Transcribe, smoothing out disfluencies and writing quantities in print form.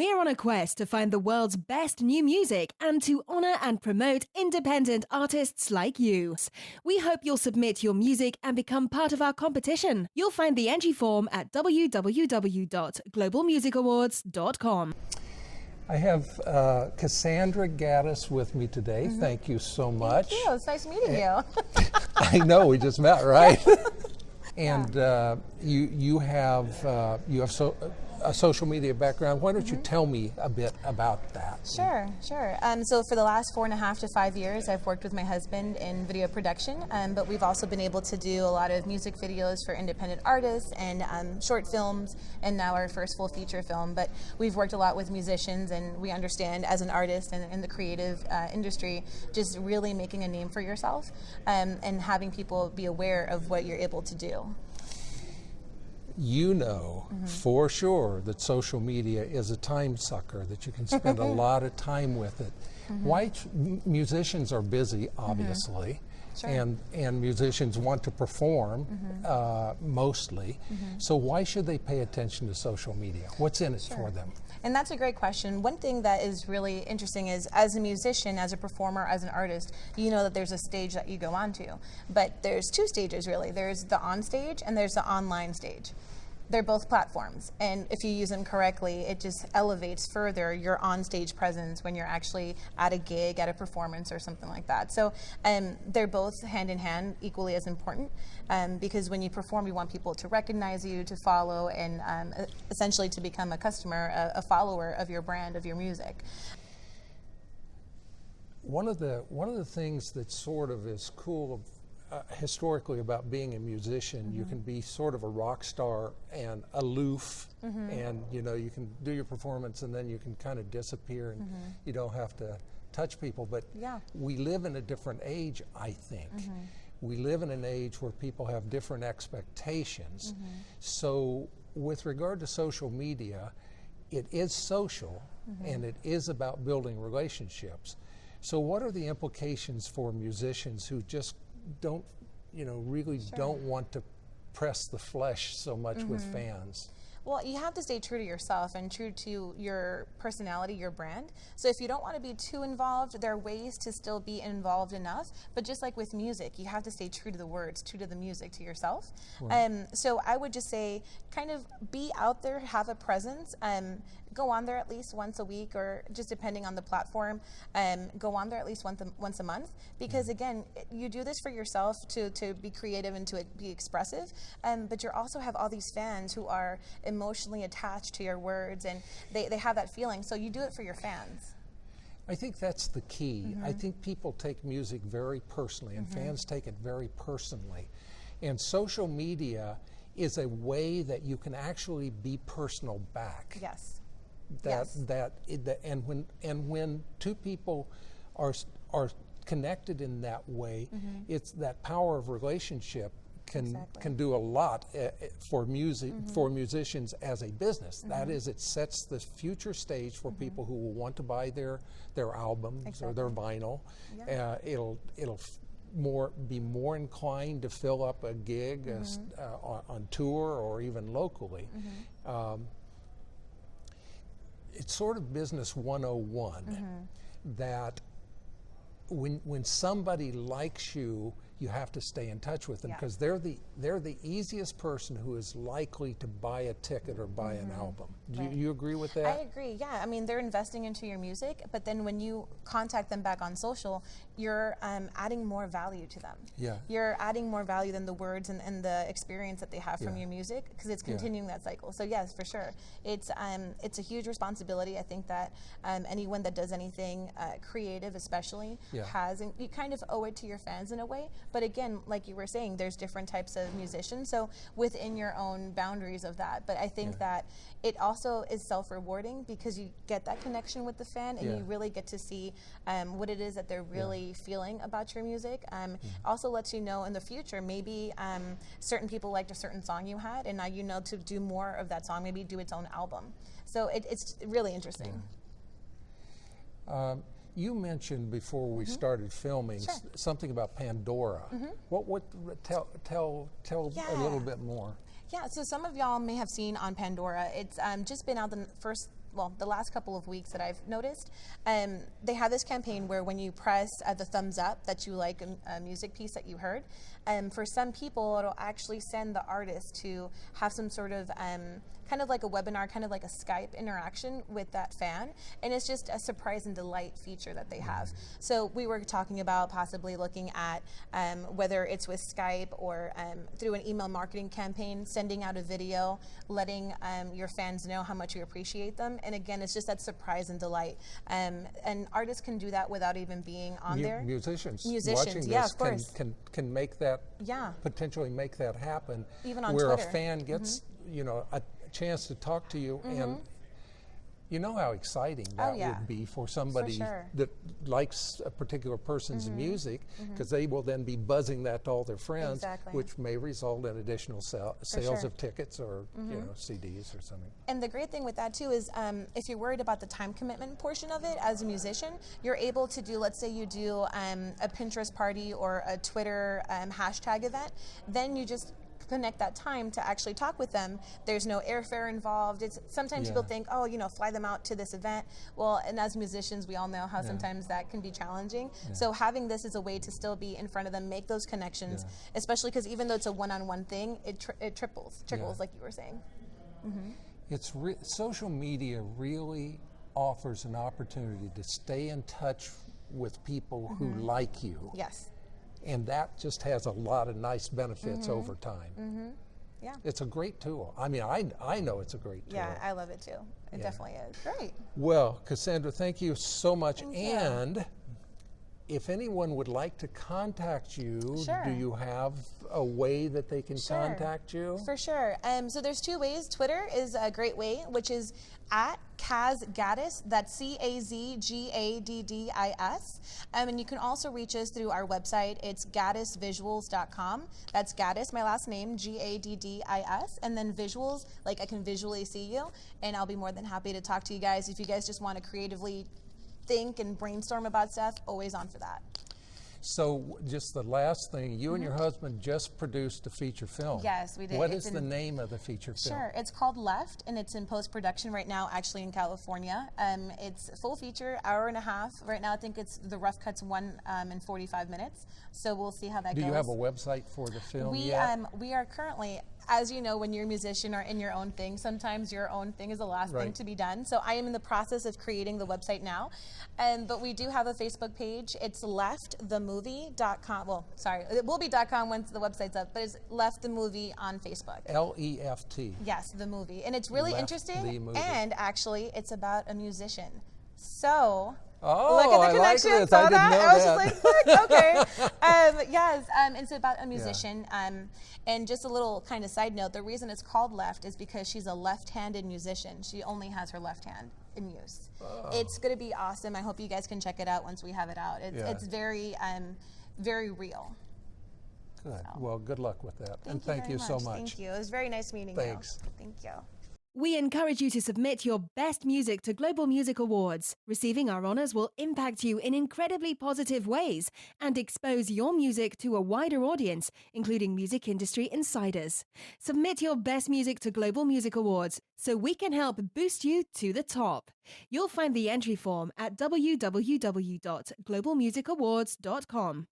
We're on a quest to find the world's best new music and to honor and promote independent artists like you. We hope you'll submit your music and become part of our competition. You'll find the entry form at www.globalmusicawards.com. I have Cassandra Gaddis with me today. Thank you so much. Thank you. It's nice meeting you. I know, we just met, right? And you have a social media background. Why don't you tell me a bit about that? Sure. So for the last 4.5 to 5 years, I've worked with my husband in video production, but we've also been able to do a lot of music videos for independent artists and short films, and now our first full feature film. But we've worked a lot with musicians, and we understand as an artist and in the creative industry, just really making a name for yourself and having people be aware of what you're able to do. You know for sure that social media is a time sucker, that you can spend a lot of time with it. Why musicians are busy, obviously, and musicians want to perform mostly. So why should they pay attention to social media? What's in it for them? And that's a great question. One thing that is really interesting is, as a musician, as a performer, as an artist, you know that there's a stage that you go on to. But there's two stages, really. There's the on stage and there's the online stage. They're both platforms, and if you use them correctly, it just elevates further your on-stage presence when you're actually at a gig, at a performance, or something like that. So they're both hand-in-hand, equally as important, because when you perform, you want people to recognize you, to follow, and essentially to become a customer, a follower of your brand, of your music. One of the things that sort of is cool historically about being a musician, you can be sort of a rock star and aloof, and you know, you can do your performance and then you can kind of disappear and you don't have to touch people. But we live in a different age, I think. We live in an age where people have different expectations. So with regard to social media, it is social and it is about building relationships. So what are the implications for musicians who just don't, really don't want to press the flesh so much with fans? Well, you have to stay true to yourself and true to your personality, your brand. So if you don't want to be too involved, there are ways to still be involved enough. But just like with music, you have to stay true to the words, true to the music, to yourself. Right. So I would just say, kind of be out there, have a presence. Go on there at least once a week, or just depending on the platform, go on there at least once a month. Because again, you do this for yourself to be creative and to be expressive, but you also have all these fans who are emotionally attached to your words, and they have that feeling. So you do it for your fans. I think that's the key. I think people take music very personally, and fans take it very personally. And social media is a way that you can actually be personal back. Yes. And when two people are connected in that way, it's that power of relationship can do a lot for musicians as a business. That is, it sets the future stage for people who will want to buy their albums or their vinyl. It'll be more inclined to fill up a gig on tour or even locally. It's sort of business 101 that when somebody likes you, you have to stay in touch with them, because they're the easiest person who is likely to buy a ticket or buy an album. Do you agree with that? I agree, yeah. I mean, they're investing into your music, but then when you contact them back on social, you're adding more value to them. Yeah. You're adding more value than the words and the experience that they have from your music, because it's continuing that cycle. So yes, for sure. It's a huge responsibility. I think that anyone that does anything creative especially has, and you kind of owe it to your fans in a way. But again, like you were saying, there's different types of musicians, so within your own boundaries of that. But I think that it also is self-rewarding, because you get that connection with the fan, and you really get to see what it is that they're really feeling about your music. Also lets you know in the future, maybe certain people liked a certain song you had, and now you know to do more of that song, maybe do its own album. So it's really interesting. You mentioned before we started filming something about Pandora. Tell a little bit more. Yeah, so some of y'all may have seen on Pandora, it's just been out the first the last couple of weeks that I've noticed, they have this campaign where when you press the thumbs up that you like a music piece that you heard, for some people it'll actually send the artist to have some sort of kind of like a webinar, kind of like a Skype interaction with that fan, and it's just a surprise and delight feature that they have. So we were talking about possibly looking at whether it's with Skype or through an email marketing campaign, sending out a video, letting your fans know how much you appreciate them, and again, it's just that surprise and delight. And artists can do that without even being on there. Musicians watching this yeah, of course. can make that, potentially make that happen. Even on where Twitter. A fan gets, a chance to talk to you, and you know how exciting that would be for somebody that likes a particular person's music, because they will then be buzzing that to all their friends, which may result in additional sales of tickets or CDs or something. And the great thing with that too is if you're worried about the time commitment portion of it as a musician, you're able to do, let's say you do a Pinterest party or a Twitter hashtag event, then you just connect that time to actually talk with them. There's no airfare involved. It's sometimes people think, oh, fly them out to this event. Well, and as musicians, we all know how sometimes that can be challenging. So having this as a way to still be in front of them, make those connections, especially because even though it's a one-on-one thing, it trickles like you were saying. It's social media really offers an opportunity to stay in touch with people who like you. Yes. And that just has a lot of nice benefits over time. Yeah. It's a great tool. I mean, I know it's a great tool. Yeah, I love it too. It definitely is. Great. Well, Cassandra, thank you so much. And if anyone would like to contact you, do you have a way that they can contact you? For sure. So there's two ways. Twitter is a great way, which is at Caz Gaddis. That's CAZGADDIS. And you can also reach us through our website. It's gaddisvisuals.com. That's Gaddis, my last name, GADDIS, and then visuals, like I can visually see you. And I'll be more than happy to talk to you guys. If you guys just want to creatively think and brainstorm about stuff, always on for that. So just the last thing, you and your husband just produced a feature film. Yes, we did. What is the name of the feature film? Sure, it's called Left, and it's in post-production right now, actually in California. It's full feature, hour and a half. Right now I think it's the rough cuts 1 and 45 minutes. So we'll see how that goes. Do you have a website for the film yet? We are currently, as you know, when you're a musician or in your own thing, sometimes your own thing is the last thing to be done. So I am in the process of creating the website now. But we do have a Facebook page. It's leftthemovie.com. Well, sorry, it will be .com once the website's up, but it's Left the Movie on Facebook. L-E-F-T. Yes, the movie. And it's really Left interesting. the Movie. And actually, it's about a musician. So... Oh, look at the connection. Like this. Saw I didn't that? know I was that. just like, okay. Yes, it's about a musician. And just a little kind of side note, the reason it's called Left is because she's a left-handed musician. She only has her left hand in use. Oh. It's going to be awesome. I hope you guys can check it out once we have it out. It's very, very real. Good. So. Well, good luck with that. Thank you so much. Thank you. It was very nice meeting you. Thanks. Thank you. We encourage you to submit your best music to Global Music Awards. Receiving our honors will impact you in incredibly positive ways and expose your music to a wider audience, including music industry insiders. Submit your best music to Global Music Awards so we can help boost you to the top. You'll find the entry form at www.globalmusicawards.com.